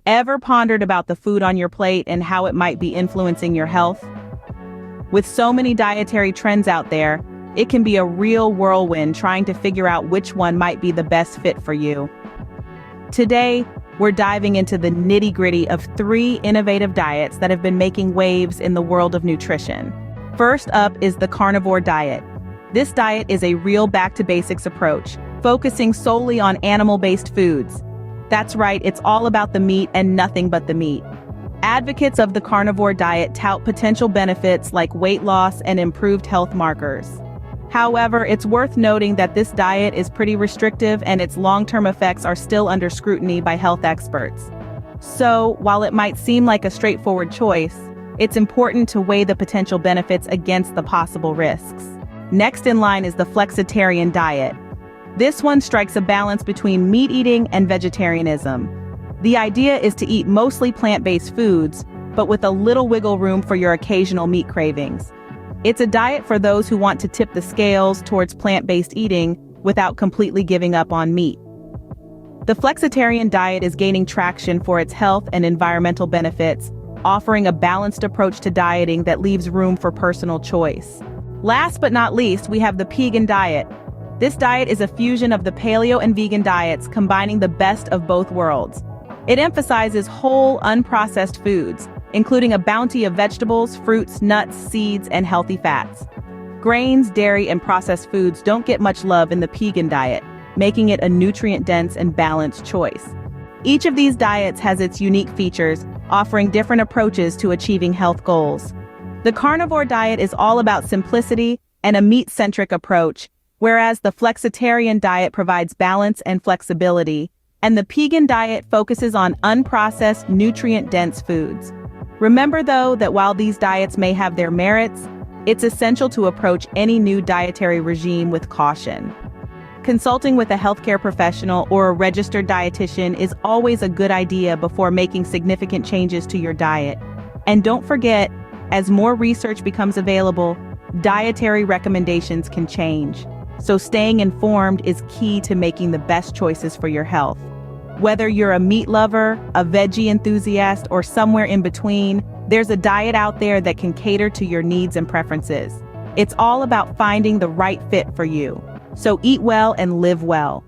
Ever pondered about the food on your plate and how it might be influencing your health? With so many dietary trends out there, it can be a real whirlwind trying to figure out which one might be the best fit for you. Today, we're diving into the nitty-gritty of 3 innovative diets that have been making waves in the world of nutrition. First up is the Carnivore Diet. This diet is a real back-to-basics approach, focusing solely on animal-based foods. That's right, it's all about the meat and nothing but the meat. Advocates of the carnivore diet tout potential benefits like weight loss and improved health markers. However, it's worth noting that this diet is pretty restrictive and its long-term effects are still under scrutiny by health experts. So, while it might seem like a straightforward choice, it's important to weigh the potential benefits against the possible risks. Next in line is the Flexitarian Diet. This one strikes a balance between meat eating and vegetarianism. The idea is to eat mostly plant-based foods, but with a little wiggle room for your occasional meat cravings. It's a diet for those who want to tip the scales towards plant-based eating without completely giving up on meat. The Flexitarian diet is gaining traction for its health and environmental benefits, offering a balanced approach to dieting that leaves room for personal choice. Last but not least, we have the Pegan Diet. This diet is a fusion of the paleo and vegan diets, combining the best of both worlds. It emphasizes whole, unprocessed foods, including a bounty of vegetables, fruits, nuts, seeds, and healthy fats. Grains, dairy, and processed foods don't get much love in the Pegan diet, making it a nutrient-dense and balanced choice. Each of these diets has its unique features, offering different approaches to achieving health goals. The carnivore diet is all about simplicity and a meat-centric approach, whereas the flexitarian diet provides balance and flexibility, and the Pegan diet focuses on unprocessed, nutrient-dense foods. Remember, though, that while these diets may have their merits, it's essential to approach any new dietary regime with caution. Consulting with a healthcare professional or a registered dietitian is always a good idea before making significant changes to your diet. And don't forget, as more research becomes available, dietary recommendations can change. So staying informed is key to making the best choices for your health. Whether you're a meat lover, a veggie enthusiast, or somewhere in between, there's a diet out there that can cater to your needs and preferences. It's all about finding the right fit for you. So eat well and live well.